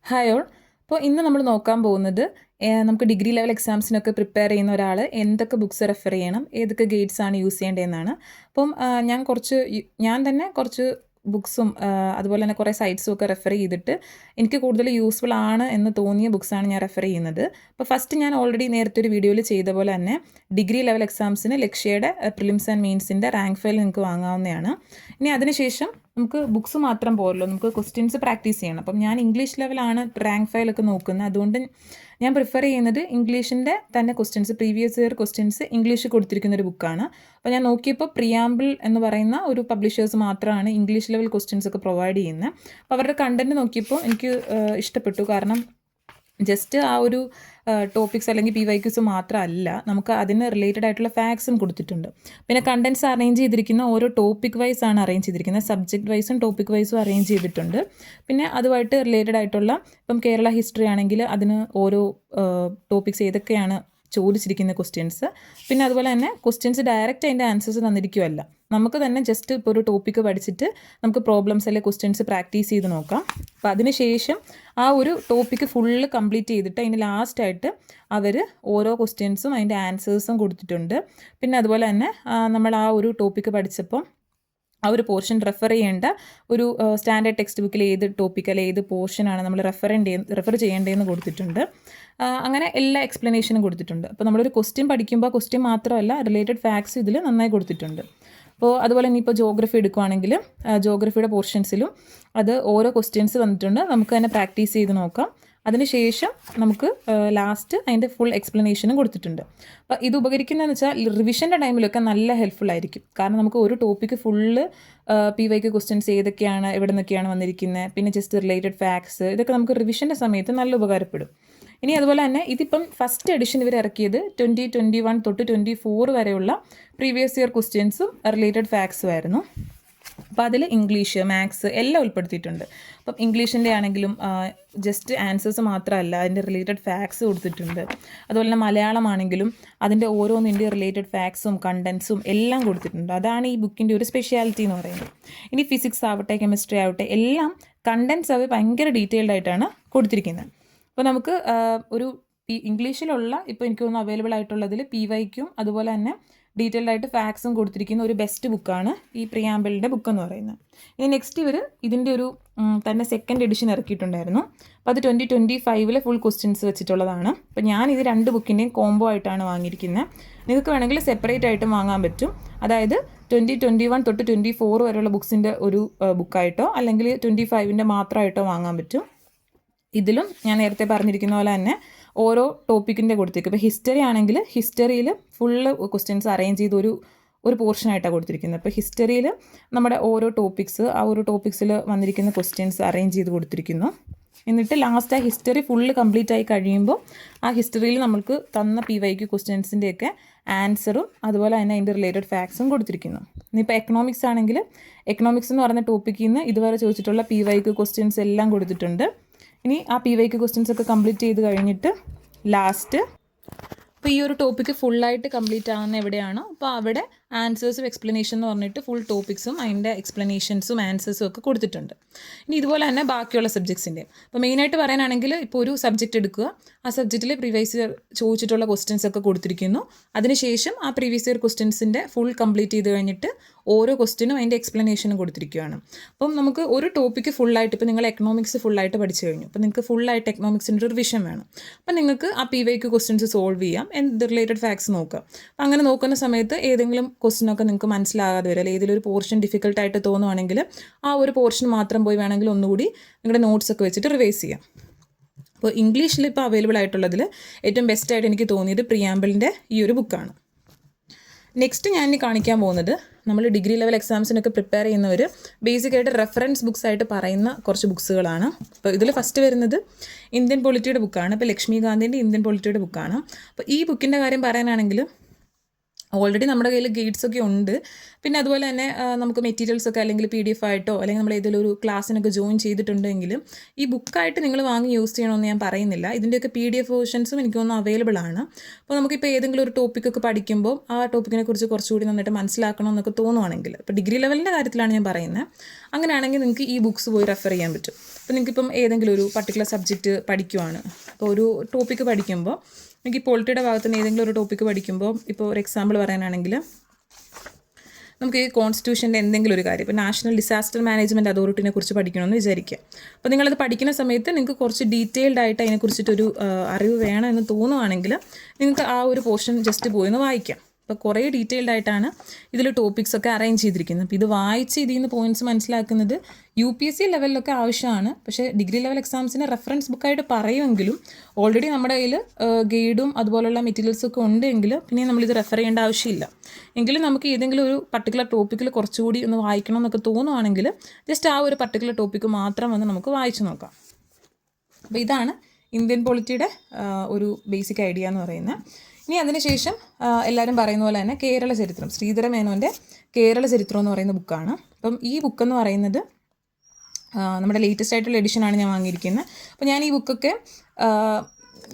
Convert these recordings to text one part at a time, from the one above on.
Hi all. അപ്പോൾ ഇന്ന് നമ്മൾ നോക്കാൻ പോകുന്നത് നമുക്ക് ഡിഗ്രി ലെവൽ എക്സാംസിനൊക്കെ പ്രിപ്പയർ ചെയ്യുന്ന ഒരാൾ എന്തൊക്കെ ബുക്സ് റെഫർ ചെയ്യണം, ഏതൊക്കെ ഗൈഡ്സ് ആണ് യൂസ് ചെയ്യേണ്ടതെന്നാണ്. അപ്പം ഞാൻ തന്നെ കുറച്ച് ബുക്സും അതുപോലെ തന്നെ കുറേ സൈറ്റ്സും ഒക്കെ റെഫർ ചെയ്തിട്ട് എനിക്ക് കൂടുതൽ യൂസ്ഫുൾ ആണ് എന്ന് തോന്നിയ ബുക്സാണ് ഞാൻ റെഫർ ചെയ്യുന്നത്. അപ്പോൾ ഫസ്റ്റ് ഞാൻ ഓൾറെഡി നേരത്തെ ഒരു വീഡിയോയിൽ ചെയ്ത പോലെ തന്നെ ഡിഗ്രി ലെവൽ എക്സാംസിന് ലക്ഷ്യയുടെ പ്രിലിംസ് ആൻഡ് മെയിൻസിൻ്റെ റാങ്ക് ഫയൽ നിങ്ങൾക്ക് വാങ്ങാവുന്നതാണ്. ഇനി അതിനുശേഷം നമുക്ക് ബുക്സ് മാത്രം പോരല്ലോ, നമുക്ക് ക്വസ്റ്റ്യൻസ് പ്രാക്ടീസ് ചെയ്യണം. അപ്പം ഞാൻ ഇംഗ്ലീഷ് ലെവലാണ് റാങ്ക് ഫയലൊക്കെ നോക്കുന്നത്. അതുകൊണ്ട് ഞാൻ പ്രിഫർ ചെയ്യുന്നത് ഇംഗ്ലീഷിൻ്റെ തന്നെ questions, previous year questions English കൊടുത്തിരിക്കുന്ന ഒരു ബുക്കാണ്. അപ്പോൾ ഞാൻ നോക്കിയപ്പോൾ പ്രിയാമ്പിൾ എന്ന് പറയുന്ന ഒരു പബ്ലിഷേഴ്സ് മാത്രമാണ് ഇംഗ്ലീഷ് ലെവൽ ക്വസ്റ്റ്യൻസ് ഒക്കെ പ്രൊവൈഡ് ചെയ്യുന്നത്. അപ്പോൾ അവരുടെ കണ്ടൻറ്റ് നോക്കിയപ്പോൾ എനിക്ക് ഇഷ്ടപ്പെട്ടു. കാരണം ജസ്റ്റ് ആ ഒരു ടോപ്പിക്സ് അല്ലെങ്കിൽ PYQs മാത്രമല്ല, നമുക്ക് അതിന് റിലേറ്റഡ് ആയിട്ടുള്ള ഫാക്ട്സും കൊടുത്തിട്ടുണ്ട്. പിന്നെ കണ്ടൻറ്റ്സ് അറേഞ്ച് ചെയ്തിരിക്കുന്ന ഓരോ ടോപ്പിക് വൈസ് ആണ് അറേഞ്ച് ചെയ്തിരിക്കുന്നത്. സബ്ജക്റ്റ് വൈസും ടോപ്പിക് വൈസും അറേഞ്ച് ചെയ്തിട്ടുണ്ട്. പിന്നെ അതുമായിട്ട് റിലേറ്റഡ് ആയിട്ടുള്ള ഇപ്പം കേരള ഹിസ്റ്ററി ആണെങ്കിൽ അതിന് ഓരോ ടോപ്പിക്സ് ഏതൊക്കെയാണ് ചോദിച്ചിരിക്കുന്ന ക്വസ്റ്റ്യൻസ്. പിന്നെ അതുപോലെ തന്നെ ക്വസ്റ്റ്യൻസ് ഡയറക്റ്റ് അതിൻ്റെ ആൻസേഴ്സ് തന്നിരിക്കുമല്ല, നമുക്ക് തന്നെ ജസ്റ്റ് ഇപ്പോൾ ഒരു ടോപ്പിക്ക് പഠിച്ചിട്ട് നമുക്ക് പ്രോബ്ലംസ് അല്ലെങ്കിൽ ക്വസ്റ്റ്യൻസ് പ്രാക്ടീസ് ചെയ്ത് നോക്കാം. അപ്പോൾ അതിനുശേഷം ആ ഒരു ടോപ്പിക്ക് ഫുള്ള് കംപ്ലീറ്റ് ചെയ്തിട്ട് അതിന് ലാസ്റ്റായിട്ട് അവർ ഓരോ ക്വസ്റ്റ്യൻസും അതിൻ്റെ ആൻസേഴ്സും കൊടുത്തിട്ടുണ്ട്. പിന്നെ അതുപോലെ തന്നെ നമ്മൾ ആ ഒരു ടോപ്പിക്ക് പഠിച്ചപ്പോൾ ആ ഒരു പോർഷൻ റെഫർ ചെയ്യേണ്ട ഒരു സ്റ്റാൻഡേർഡ് ടെക്സ്റ്റ് ബുക്കിൽ ഏത് ടോപ്പിക് അല്ലെങ്കിൽ ഏത് പോർഷനാണ് നമ്മൾ റെഫർ ചെയ്യേണ്ടതെന്ന് കൊടുത്തിട്ടുണ്ട്. അങ്ങനെ എല്ലാ എക്സ്പ്ലനേഷനും കൊടുത്തിട്ടുണ്ട്. അപ്പോൾ നമ്മളൊരു ക്വസ്റ്റ്യൻ പഠിക്കുമ്പോൾ ക്വസ്റ്റ്യൻ മാത്രമല്ല, റിലേറ്റഡ് ഫാക്ട്സ് ഇതിൽ നന്നായി കൊടുത്തിട്ടുണ്ട്. അപ്പോൾ അതുപോലെ ഇനിയിപ്പോൾ ജോഗ്രഫി എടുക്കുകയാണെങ്കിൽ ജോഗ്രഫിയുടെ പോർഷൻസിലും അത് ഓരോ ക്വസ്റ്റ്യൻസ് വന്നിട്ടുണ്ട്. നമുക്ക് തന്നെ പ്രാക്ടീസ് ചെയ്ത് നോക്കാം. അതിനുശേഷം നമുക്ക് ലാസ്റ്റ് അതിൻ്റെ ഫുൾ എക്സ്പ്ലനേഷനും കൊടുത്തിട്ടുണ്ട്. അപ്പോൾ ഇത് ഉപകരിക്കുന്നതെന്ന് വെച്ചാൽ റിവിഷൻ്റെ ടൈമിലൊക്കെ നല്ല ഹെൽപ്ഫുൾ ആയിരിക്കും. കാരണം നമുക്ക് ഒരു ടോപ്പിക്ക് ഫുള്ള് PYQ ക്വസ്റ്റ്യൻസ് ഏതൊക്കെയാണ്, എവിടെ നിന്നൊക്കെയാണ് വന്നിരിക്കുന്നത്, പിന്നെ ജസ്റ്റ് റിലേറ്റഡ് ഫാക്ട്സ്, ഇതൊക്കെ നമുക്ക് റിവിഷൻ്റെ സമയത്ത് നല്ല ഉപകാരപ്പെടും. ഇനി അതുപോലെ തന്നെ ഇതിപ്പം ഫസ്റ്റ് എഡിഷൻ ഇവർ ഇറക്കിയത് 2021 തൊട്ട് 2024 വരെയുള്ള പ്രീവിയസ് ഇയർ ക്വസ്റ്റ്യൻസും റിലേറ്റഡ് ഫാക്ട്സും ആയിരുന്നു. അപ്പോൾ അതിൽ ഇംഗ്ലീഷ്, മാത്സ് എല്ലാം ഉൾപ്പെടുത്തിയിട്ടുണ്ട്. അപ്പം ഇംഗ്ലീഷിൻ്റെ ആണെങ്കിലും ജസ്റ്റ് ആൻസേഴ്സ് മാത്രമല്ല, അതിൻ്റെ റിലേറ്റഡ് ഫാക്ട്സ് കൊടുത്തിട്ടുണ്ട്. അതുപോലെ തന്നെ മലയാളമാണെങ്കിലും അതിൻ്റെ ഓരോന്നിൻ്റെ റിലേറ്റഡ് ഫാക്ട്സും കണ്ടൻസും എല്ലാം കൊടുത്തിട്ടുണ്ട്. അതാണ് ഈ ബുക്കിൻ്റെ ഒരു സ്പെഷ്യാലിറ്റി എന്ന് പറയുന്നത്. ഇനി ഫിസിക്സ് ആവട്ടെ, കെമിസ്ട്രി ആവട്ടെ, എല്ലാം കണ്ടൻസ് അവർ ഭയങ്കര ഡീറ്റെയിൽഡ് ആയിട്ടാണ് കൊടുത്തിരിക്കുന്നത്. അപ്പോൾ നമുക്ക് ഒരു ഇംഗ്ലീഷിലുള്ള ഇപ്പോൾ എനിക്ക് തോന്നുന്നു അവൈലബിൾ ആയിട്ടുള്ളതിൽ PYQും അതുപോലെ തന്നെ ഡീറ്റെയിൽഡ് ആയിട്ട് ഫാക്ട്സും കൊടുത്തിരിക്കുന്ന ഒരു ബെസ്റ്റ് ബുക്കാണ് ഈ പ്രിയാമ്പിളിൻ്റെ ബുക്ക് എന്ന് പറയുന്നത്. ഇനി നെക്സ്റ്റ് ഇവർ ഇതിൻ്റെ ഒരു തന്നെ സെക്കൻഡ് എഡിഷൻ ഇറക്കിയിട്ടുണ്ടായിരുന്നു. അപ്പോൾ അത് 2025 ഫുൾ ക്വസ്റ്റ്യൻസ് വെച്ചിട്ടുള്ളതാണ്. അപ്പോൾ ഞാൻ ഇത് രണ്ട് ബുക്കിൻ്റെയും കോംബോ ആയിട്ടാണ് വാങ്ങിയിരിക്കുന്നത്. നിങ്ങൾക്ക് വേണമെങ്കിൽ സെപ്പറേറ്റ് ആയിട്ടും വാങ്ങാൻ പറ്റും. അതായത് 2021 തൊട്ട് 2024 വരെയുള്ള ബുക്സിൻ്റെ ഒരു ബുക്കായിട്ടോ അല്ലെങ്കിൽ 25ൻ്റെ മാത്രമായിട്ടോ വാങ്ങാൻ പറ്റും. ഇതിലും ഞാൻ നേരത്തെ പറഞ്ഞിരിക്കുന്ന പോലെ തന്നെ ഓരോ ടോപ്പിക്കിൻ്റെ കൊടുത്തിരിക്കും. ഇപ്പോൾ ഹിസ്റ്ററി ആണെങ്കിൽ ഹിസ്റ്ററിയിൽ ഫുള്ള് ക്വസ്റ്റ്യൻസ് അറേഞ്ച് ചെയ്ത് ഒരു പോർഷനായിട്ടാണ് കൊടുത്തിരിക്കുന്നത്. അപ്പോൾ ഹിസ്റ്ററിയിൽ നമ്മുടെ ഓരോ ടോപ്പിക്സ്, ആ ഒരു ടോപ്പിക്സിൽ വന്നിരിക്കുന്ന ക്വസ്റ്റ്യൻസ് അറേഞ്ച് ചെയ്ത് കൊടുത്തിരിക്കുന്നു. എന്നിട്ട് ലാസ്റ്റ് ആ ഹിസ്റ്ററി ഫുള്ള് കംപ്ലീറ്റ് ആയി കഴിയുമ്പോൾ ആ ഹിസ്റ്ററിയിൽ നമുക്ക് തന്ന PYQ ക്വസ്റ്റ്യൻസിൻ്റെയൊക്കെ ആൻസറും അതുപോലെ തന്നെ അതിൻ്റെ റിലേറ്റഡ് ഫാക്ട്സും കൊടുത്തിരിക്കുന്നു. ഇനിയിപ്പോൾ എക്കണോമിക്സ് ആണെങ്കിൽ എക്കണോമിക്സ് എന്ന് പറയുന്ന ടോപ്പിക്കിൽ നിന്ന് ഇതുവരെ ചോദിച്ചിട്ടുള്ള PYQ ക്വസ്റ്റ്യൻസ് എല്ലാം കൊടുത്തിട്ടുണ്ട്. ഇനി ആ PYQ ക്വസ്റ്റ്യൻസ് ഒക്കെ കംപ്ലീറ്റ് ചെയ്ത് കഴിഞ്ഞിട്ട് ലാസ്റ്റ് അപ്പോൾ ഈ ഒരു ടോപ്പിക്ക് ഫുള്ളായിട്ട് കംപ്ലീറ്റ് ആകുന്ന എവിടെയാണോ അപ്പോൾ അവിടെ ആൻസേഴ്സും എക്സ്പ്ലനേഷൻ എന്ന് പറഞ്ഞിട്ട് ഫുൾ ടോപ്പിക്സും അതിൻ്റെ എക്സ്പ്ലനേഷൻസും ആൻസേഴ്സും ഒക്കെ കൊടുത്തിട്ടുണ്ട്. ഇനി ഇതുപോലെ തന്നെ ബാക്കിയുള്ള സബ്ജക്ട്സിൻ്റെ അപ്പോൾ മെയിനായിട്ട് പറയാനാണെങ്കിൽ ഇപ്പോൾ ഒരു സബ്ജക്റ്റ് എടുക്കുക, ആ സബ്ജക്റ്റിൽ പ്രീവിയസ് ഇയർ ചോദിച്ചിട്ടുള്ള ക്വസ്റ്റ്യൻസ് ഒക്കെ കൊടുത്തിരിക്കുന്നു. അതിനുശേഷം ആ പ്രീവിയസ് ഇയർ ക്വസ്റ്റ്യൻസിൻ്റെ ഫുൾ കംപ്ലീറ്റ് ചെയ്ത് കഴിഞ്ഞിട്ട് ഓരോ ക്വസ്റ്റ്യനും അതിൻ്റെ എക്സ്പ്ലനേഷനും കൊടുത്തിരിക്കുകയാണ്. അപ്പം നമുക്ക് ഒരു ടോപ്പിക്ക് ഫുള്ളായിട്ട് ഇപ്പോൾ നിങ്ങൾ എക്കണോമിക്സ് ഫുള്ളായിട്ട് പഠിച്ചു കഴിഞ്ഞു, അപ്പോൾ നിങ്ങൾക്ക് ഫുള്ളായിട്ട് എക്കണോമിക്സിൻ്റെ ഒരു റിവിഷൻ വേണം. അപ്പം നിങ്ങൾക്ക് ആ PYQ ക്വസ്റ്റ്യൻസ് സോൾവ് ചെയ്യാം, എന്ത് റിലേറ്റഡ് ഫാക്ട്സ് നോക്കാം. അപ്പം അങ്ങനെ നോക്കുന്ന സമയത്ത് ഏതെങ്കിലും ക്വസ്റ്റ്യനൊക്കെ നിങ്ങൾക്ക് മനസ്സിലാകാതെ വരും, അല്ലെങ്കിൽ ഏതെങ്കിലും ഒരു പോർഷൻ ഡിഫിക്കൽട്ടായിട്ട് തോന്നുവാണെങ്കിൽ ആ ഒരു പോർഷൻ മാത്രം പോയി വേണമെങ്കിൽ ഒന്നുകൂടി നിങ്ങളുടെ നോട്ട്സൊക്കെ വെച്ചിട്ട് റിവൈസ് ചെയ്യാം. അപ്പോൾ ഇംഗ്ലീഷിൽ ഇപ്പോൾ അവൈലബിൾ ആയിട്ടുള്ളതിൽ ഏറ്റവും ബെസ്റ്റായിട്ട് എനിക്ക് തോന്നിയത് പ്രിയാമ്പിളിൻ്റെ ഈ ഒരു ബുക്കാണ്. നെക്സ്റ്റ് ഞാൻ ഇനി കാണിക്കാൻ പോകുന്നത് നമ്മൾ ഡിഗ്രി ലെവൽ എക്സാംസിനൊക്കെ പ്രിപ്പയർ ചെയ്യുന്നവർ ബേസിക്കായിട്ട് റെഫറൻസ് ബുക്സ് ആയിട്ട് പറയുന്ന കുറച്ച് ബുക്സുകളാണ്. അപ്പോൾ ഇതിൽ ഫസ്റ്റ് വരുന്നത് ഇന്ത്യൻ പൊളിറ്റിയുടെ ബുക്കാണ്. ഇപ്പോൾ ലക്ഷ്മി ഗാന്ധിൻ്റെ ഇന്ത്യൻ പൊളിറ്റിയുടെ ബുക്കാണ്. അപ്പോൾ ഈ ബുക്കിൻ്റെ കാര്യം പറയാനാണെങ്കിൽ ഓൾറെഡി നമ്മുടെ കയ്യിൽ ഗൈഡ്സ് ഒക്കെ ഉണ്ട്. പിന്നെ അതുപോലെ തന്നെ നമുക്ക് മെറ്റീരിയൽസ് ഒക്കെ അല്ലെങ്കിൽ PDF ആയിട്ടോ അല്ലെങ്കിൽ നമ്മൾ ഏതെങ്കിലും ഒരു ക്ലാസ്സിനൊക്കെ ജോയിൻ ചെയ്തിട്ടുണ്ടെങ്കിലും ഈ ബുക്കായിട്ട് നിങ്ങൾ വാങ്ങി യൂസ് ചെയ്യണമെന്ന് ഞാൻ പറയുന്നില്ല. ഇതിൻ്റെയൊക്കെ PDF വേർഷൻസും എനിക്ക് തോന്നുന്നു അവൈലബിൾ ആണ്. അപ്പോൾ നമുക്കിപ്പോൾ ഏതെങ്കിലും ഒരു ടോപ്പിക്കൊക്കെ പഠിക്കുമ്പോൾ ആ ടോപ്പിക്കിനെ കുറിച്ച് കുറച്ചുകൂടി നന്നായിട്ട് മനസ്സിലാക്കണം എന്നൊക്കെ തോന്നുവാണെങ്കിൽ, ഇപ്പോൾ ഡിഗ്രി ലെവലിൻ്റെ കാര്യത്തിലാണ് ഞാൻ പറയുന്നത്, അങ്ങനെയാണെങ്കിൽ നിങ്ങൾക്ക് ഈ ബുക്സ് പോയി റെഫർ ചെയ്യാൻ പറ്റും. അപ്പോൾ നിങ്ങൾക്കിപ്പം ഏതെങ്കിലും ഒരു പർട്ടിക്കുലർ സബ്ജക്റ്റ് പഠിക്കുവാണ്, അപ്പോൾ ഒരു ടോപ്പിക്ക് പഠിക്കുമ്പോൾ എനിക്ക് പോളിറ്റിയുടെ ഭാഗത്ത് നിന്ന് ഏതെങ്കിലും ഒരു ടോപ്പിക്ക് പഠിക്കുമ്പോൾ, ഇപ്പോൾ ഒരു എക്സാമ്പിൾ പറയാനാണെങ്കിൽ നമുക്ക് ഈ കോൺസ്റ്റിറ്റ്യൂഷൻ്റെ എന്തെങ്കിലും ഒരു കാര്യം, ഇപ്പോൾ നാഷണൽ ഡിസാസ്റ്റർ മാനേജ്മെൻറ്റ് അതോറിറ്റിനെ കുറിച്ച് പഠിക്കണമെന്ന് വിചാരിക്കുക. അപ്പോൾ നിങ്ങളത് പഠിക്കുന്ന സമയത്ത് നിങ്ങൾക്ക് കുറച്ച് ഡീറ്റെയിൽഡ് ആയിട്ട് അതിനെക്കുറിച്ചിട്ടൊരു അറിവ് വേണമെന്ന് തോന്നുവാണെങ്കിൽ നിങ്ങൾക്ക് ആ ഒരു പോർഷൻ ജസ്റ്റ് പോയി ഒന്ന് വായിക്കാം. അപ്പോൾ കുറേ ഡീറ്റെയിൽഡ് ആയിട്ടാണ് ഇതിൽ ടോപ്പിക്സ് ഒക്കെ അറേഞ്ച് ചെയ്തിരിക്കുന്നത്. അപ്പോൾ ഇത് വായിച്ച് ഇതിൽ നിന്ന് പോയിൻറ്റ്സ് മനസ്സിലാക്കുന്നത് UPSC ലെവലിലൊക്കെ ആവശ്യമാണ്. പക്ഷേ ഡിഗ്രി ലെവൽ എക്സാംസിന് റെഫറൻസ് ബുക്കായിട്ട് പറയുമെങ്കിലും ഓൾറെഡി നമ്മുടെ കയ്യിൽ ഗൈഡും അതുപോലുള്ള മെറ്റീരിയൽസൊക്കെ ഉണ്ടെങ്കിൽ പിന്നെ നമ്മളിത് റെഫർ ചെയ്യേണ്ട ആവശ്യമില്ല. എങ്കിലും നമുക്ക് ഏതെങ്കിലും ഒരു പർട്ടിക്കുലർ ടോപ്പിക്കിൽ കുറച്ചുകൂടി ഒന്ന് വായിക്കണം എന്നൊക്കെ തോന്നുവാണെങ്കിൽ ജസ്റ്റ് ആ ഒരു പർട്ടിക്കുലർ ടോപ്പിക്ക് മാത്രം വന്ന് നമുക്ക് വായിച്ചു നോക്കാം. അപ്പോൾ ഇതാണ് ഇന്ത്യൻ പൊളിറ്റിയുടെ ഒരു ബേസിക് ഐഡിയ എന്ന് പറയുന്നത്. ഇനി അതിനുശേഷം എല്ലാവരും പറയുന്ന പോലെ തന്നെ കേരള ചരിത്രം, ശ്രീധര മേനോൻ്റെ കേരള ചരിത്രം എന്ന് പറയുന്ന ബുക്കാണ്. അപ്പം ഈ ബുക്കെന്ന് പറയുന്നത് നമ്മുടെ ലേറ്റസ്റ്റ് ആയിട്ടുള്ള എഡിഷനാണ് ഞാൻ വാങ്ങിയിരിക്കുന്നത്. അപ്പോൾ ഞാൻ ഈ ബുക്കൊക്കെ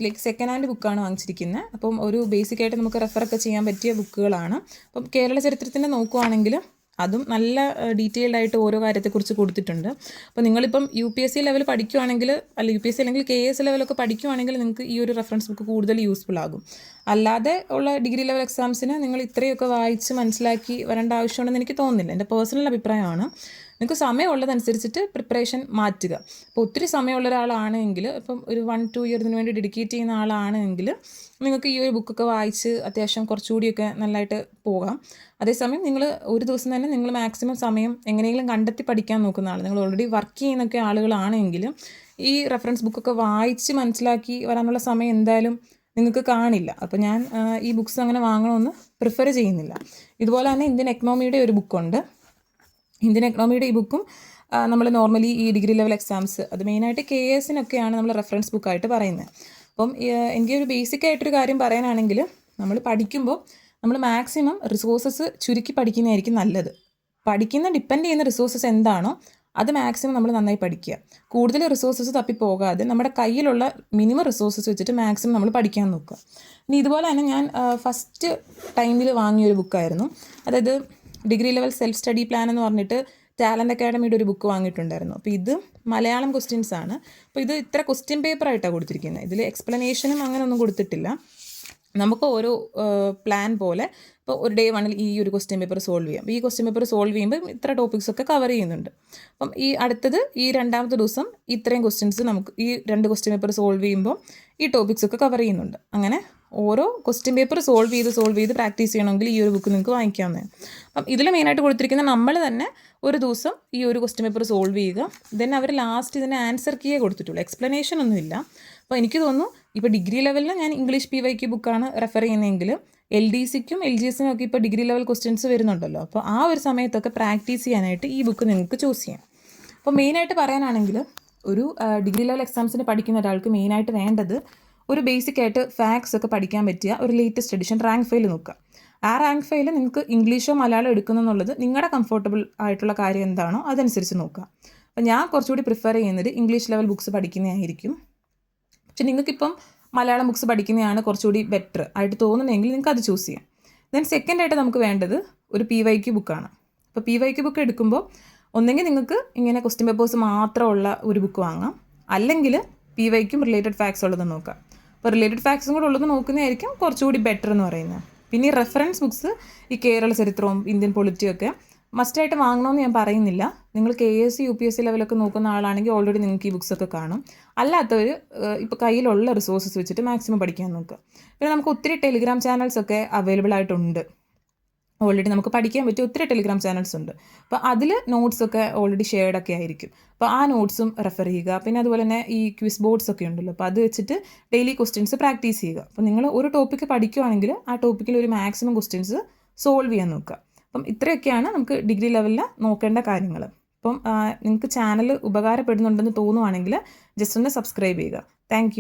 ലൈക്ക് സെക്കൻഡ് ഹാൻഡ് ബുക്കാണ് വാങ്ങിച്ചിരിക്കുന്നത്. അപ്പം ഒരു ബേസിക്കായിട്ട് നമുക്ക് റെഫറൊക്കെ ചെയ്യാൻ പറ്റിയ ബുക്കുകളാണ്. അപ്പം കേരള ചരിത്രത്തിൻ്റെ നോക്കുവാണെങ്കിൽ അതും നല്ല ഡീറ്റെയിൽഡ് ആയിട്ട് ഓരോ കാര്യത്തെക്കുറിച്ച് കൊടുത്തിട്ടുണ്ട്. അപ്പോൾ നിങ്ങളിപ്പം UPSC ലെവൽ പഠിക്കുവാണെങ്കിൽ, അല്ല UPSC അല്ലെങ്കിൽ KS ലെവലൊക്കെ പഠിക്കുവാണെങ്കിൽ നിങ്ങൾക്ക് ഈ ഒരു റെഫറൻസ് ബുക്ക് കൂടുതൽ യൂസ്ഫുൾ ആകും. അല്ലാതെ ഉള്ള ഡിഗ്രി ലെവൽ എക്സാംസിന് നിങ്ങൾ ഇത്രയൊക്കെ വായിച്ച് മനസ്സിലാക്കി വരേണ്ട ആവശ്യമുണ്ടെന്ന് എനിക്ക് തോന്നുന്നില്ല. എൻ്റെ പേഴ്സണൽ അഭിപ്രായമാണ്. നിങ്ങൾക്ക് സമയമുള്ളതനുസരിച്ചിട്ട് പ്രിപ്പറേഷൻ മാറ്റുക. അപ്പോൾ ഒത്തിരി സമയമുള്ള ഒരാളാണെങ്കിൽ, ഇപ്പം ഒരു 1-2 ഇയർ ഇതിന് വേണ്ടി ഡെഡിക്കേറ്റ് ചെയ്യുന്ന ആളാണെങ്കിൽ നിങ്ങൾക്ക് ഈ ഒരു ബുക്കൊക്കെ വായിച്ച് അത്യാവശ്യം കുറച്ചുകൂടിയൊക്കെ നല്ലതായിട്ട് പോകാം. അതേസമയം നിങ്ങൾ ഒരു ദിവസം തന്നെ നിങ്ങൾ മാക്സിമം സമയം എങ്ങനെയെങ്കിലും കണ്ടെത്തി പഠിക്കാൻ നോക്കുന്ന ആൾ, നിങ്ങൾ ഓൾറെഡി വർക്ക് ചെയ്യുന്നൊക്കെ ആളുകളാണെങ്കിലും ഈ റെഫറൻസ് ബുക്കൊക്കെ വായിച്ച് മനസ്സിലാക്കി വരാനുള്ള സമയം എന്തായാലും നിങ്ങൾക്ക് കാണില്ല. അപ്പോൾ ഞാൻ ഈ ബുക്സ് അങ്ങനെ വാങ്ങണമെന്ന് പ്രിഫർ ചെയ്യുന്നില്ല. ഇതുപോലെ തന്നെ ഇന്ത്യൻ എക്കണോമിയുടെ ഒരു ബുക്കുണ്ട്. ഇന്ത്യൻ എക്കണോമിയുടെ ഈ ബുക്കും നമ്മൾ നോർമലി ഈ ഡിഗ്രി ലെവൽ എക്സാംസ്, അത് മെയിനായിട്ട് KSനൊക്കെയാണ് നമ്മൾ റെഫറൻസ് ബുക്കായിട്ട് പറയുന്നത്. അപ്പം എനിക്ക് ഒരു ബേസിക് ആയിട്ടൊരു കാര്യം പറയാനാണെങ്കിൽ, നമ്മൾ പഠിക്കുമ്പോൾ നമ്മൾ മാക്സിമം റിസോഴ്സസ് ചുരുക്കി പഠിക്കുന്നതായിരിക്കും നല്ലത്. ഡിപ്പെൻഡ് ചെയ്യുന്ന റിസോഴ്സസ് എന്താണോ അത് മാക്സിമം നമ്മൾ നന്നായി പഠിക്കുക. കൂടുതൽ റിസോഴ്സസ് തപ്പിപ്പോകാതെ നമ്മുടെ കയ്യിലുള്ള മിനിമം റിസോഴ്സസ് വെച്ചിട്ട് മാക്സിമം നമ്മൾ പഠിക്കാൻ നോക്കുക. ഇനി ഇതുപോലെ തന്നെ ഞാൻ ഫസ്റ്റ് ടൈമിൽ വാങ്ങിയൊരു ബുക്കായിരുന്നു. അതായത് degree level self study plan എന്ന് പറഞ്ഞിട്ട് ടാലൻറ്റ് അക്കാഡമിയുടെ ഒരു ബുക്ക് വാങ്ങിയിട്ടുണ്ടായിരുന്നു. അപ്പോൾ ഇത് മലയാളം ക്വസ്റ്റ്യൻസ് ആണ്. അപ്പോൾ ഇത് ഇത്ര ക്വസ്റ്റ്യൻ പേപ്പറായിട്ടാണ് കൊടുത്തിരിക്കുന്നത്. ഇതിൽ എക്സ്പ്ലനേഷനും അങ്ങനെ ഒന്നും കൊടുത്തിട്ടില്ല. നമുക്ക് ഓരോ പ്ലാൻ പോലെ ഇപ്പോൾ ഒരു ഡേ 1 ഈ ഒരു ക്വസ്റ്റ്യൻ പേപ്പർ സോൾവ് ചെയ്യാം. ഈ ക്വസ്റ്റ്യൻ പേപ്പർ സോൾവ് ചെയ്യുമ്പോൾ ഇത്ര ടോപ്പിക്സൊക്കെ കവർ ചെയ്യുന്നുണ്ട്. അപ്പം ഈ അടുത്തത് ഈ രണ്ടാമത്തെ ദിവസം ഇത്രയും ക്വസ്റ്റ്യൻസ് നമുക്ക് ഈ 2 ക്വസ്റ്റ്യൻ പേപ്പർ സോൾവ് ചെയ്യുമ്പോൾ ഈ ടോപ്പിക്സൊക്കെ കവർ ചെയ്യുന്നുണ്ട്. അങ്ങനെ ഓരോ ക്വസ്റ്റ്യൻ പേപ്പർ സോൾവ് ചെയ്ത് പ്രാക്ടീസ് ചെയ്യണമെങ്കിൽ ഈ ഒരു ബുക്ക് നിങ്ങൾക്ക് വാങ്ങിക്കാവുന്നതാണ്. അപ്പം ഇതിൽ മെയിനായിട്ട് കൊടുത്തിരിക്കുന്ന നമ്മൾ തന്നെ ഒരു ദിവസം ഈ ഒരു ക്വസ്റ്റ്യൻ പേപ്പർ സോൾവ് ചെയ്യുക. ദെൻ അവർ ലാസ്റ്റ് ഇതിന് ആൻസർ കീയേ കൊടുത്തിട്ടുള്ളൂ, എക്സ്പ്ലനേഷൻ ഒന്നുമില്ല. അപ്പോൾ എനിക്ക് തോന്നുന്നു ഇപ്പോൾ ഡിഗ്രി ലെവലിൽ ഞാൻ ഇംഗ്ലീഷ് PYQ ബുക്കാണ് റെഫർ ചെയ്യുന്നതെങ്കിൽ LDCക്കും LGSനും ഒക്കെ ഇപ്പോൾ ഡിഗ്രി ലെവൽ ക്വസ്റ്റ്യൻസ് വരുന്നുണ്ടല്ലോ. അപ്പോൾ ആ ഒരു സമയത്തൊക്കെ പ്രാക്ടീസ് ചെയ്യാനായിട്ട് ഈ ബുക്ക് നിങ്ങൾക്ക് ചൂസ് ചെയ്യാം. അപ്പോൾ മെയിനായിട്ട് പറയാനാണെങ്കിൽ ഒരു ഡിഗ്രി ലെവൽ എക്സാംസിന് പഠിക്കുന്ന ഒരാൾക്ക് മെയിനായിട്ട് വേണ്ടത് ഒരു ബേസിക്കായിട്ട് ഫാക്ട്സ് ഒക്കെ പഠിക്കാൻ പറ്റിയ ഒരു ലേറ്റസ്റ്റ് എഡിഷൻ റാങ്ക് ഫയൽ നോക്കുക. ആ റാങ്ക് ഫയൽ നിങ്ങൾക്ക് ഇംഗ്ലീഷോ മലയാളമോ എടുക്കുന്നെന്നുള്ളത് നിങ്ങളുടെ കംഫർട്ടബിൾ ആയിട്ടുള്ള കാര്യം എന്താണോ അതനുസരിച്ച് നോക്കുക. അപ്പോൾ ഞാൻ കുറച്ചുകൂടി പ്രിഫർ ചെയ്യുന്നത് ഇംഗ്ലീഷ് ലെവൽ ബുക്സ് പഠിക്കുന്നതായിരിക്കും. പക്ഷെ നിങ്ങൾക്കിപ്പം മലയാളം ബുക്സ് പഠിക്കുന്നതാണ് കുറച്ചുകൂടി ബെറ്റർ ആയിട്ട് തോന്നുന്നതെങ്കിൽ നിങ്ങൾക്ക് അത് ചൂസ് ചെയ്യാം. ദെൻ സെക്കൻഡായിട്ട് നമുക്ക് വേണ്ടത് ഒരു PYQ ബുക്കാണ്. അപ്പോൾ PYQ ബുക്ക് എടുക്കുമ്പോൾ ഒന്നെങ്കിൽ നിങ്ങൾക്ക് ഇങ്ങനെ ക്വസ്റ്റ്യൻ പേപ്പേഴ്സ് മാത്രമുള്ള ഒരു ബുക്ക് വാങ്ങാം, അല്ലെങ്കിൽ PYQം റിലേറ്റഡ് ഫാക്ട്സ് ഉള്ളത് നോക്കാം. അപ്പോൾ റിലേറ്റഡ് ഫാക്ട്സും കൂടെ ഉള്ളത് നോക്കുന്നതായിരിക്കും കുറച്ചുകൂടി ബെറ്റർ എന്ന് പറയുന്നത്. പിന്നെ ഈ റെഫറൻസ് ബുക്സ് ഈ കേരള ചരിത്രവും ഇന്ത്യൻ പൊളിറ്റിയൊക്കെ മസ്റ്റായിട്ട് വാങ്ങണമെന്ന് ഞാൻ പറയുന്നില്ല. നിങ്ങൾ KS UPSC ലെവലൊക്കെ നോക്കുന്ന ആളാണെങ്കിൽ ഓൾറെഡി നിങ്ങൾക്ക് ഈ ബുക്സൊക്കെ കാണും. അല്ലാത്തവർ ഇപ്പോൾ കയ്യിലുള്ള റിസോഴ്സസ് വെച്ചിട്ട് മാക്സിമം പഠിക്കാൻ നോക്കുക. പിന്നെ നമുക്ക് ഒത്തിരി ടെലിഗ്രാം ചാനൽസൊക്കെ അവൈലബിൾ ആയിട്ടുണ്ട്. ഓൾറെഡി നമുക്ക് പഠിക്കാൻ പറ്റിയ ഒത്തിരി ടെലിഗ്രാം ചാനൽസ് ഉണ്ട്. അപ്പോൾ അതിൽ നോട്ട്സൊക്കെ ഓൾറെഡി ഷെയർഡൊക്കെ ആയിരിക്കും. അപ്പോൾ ആ നോട്ട്സും റെഫർ ചെയ്യുക. പിന്നെ അതുപോലെ തന്നെ ഈ ക്വിസ് ബോർഡ്സ് ഒക്കെ ഉണ്ടല്ലോ, അപ്പോൾ അത് വെച്ചിട്ട് ഡെയിലി ക്വസ്റ്റ്യൻസ് പ്രാക്ടീസ് ചെയ്യുക. അപ്പോൾ നിങ്ങൾ ഒരു ടോപ്പിക്ക് പഠിക്കുകയാണെങ്കിൽ ആ ടോപ്പിക്കിൽ ഒരു മാക്സിമം ക്വസ്റ്റ്യൻസ് സോൾവ് ചെയ്യാൻ നോക്കുക. അപ്പം ഇത്രയൊക്കെയാണ് നമുക്ക് ഡിഗ്രി ലെവലിൽ നോക്കേണ്ട കാര്യങ്ങൾ. അപ്പം നിങ്ങൾക്ക് ചാനൽ ഉപകാരപ്പെടുന്നുണ്ടെന്ന് തോന്നുവാണെങ്കിൽ ജസ്റ്റ് ഒന്ന് സബ്സ്ക്രൈബ് ചെയ്യുക. താങ്ക്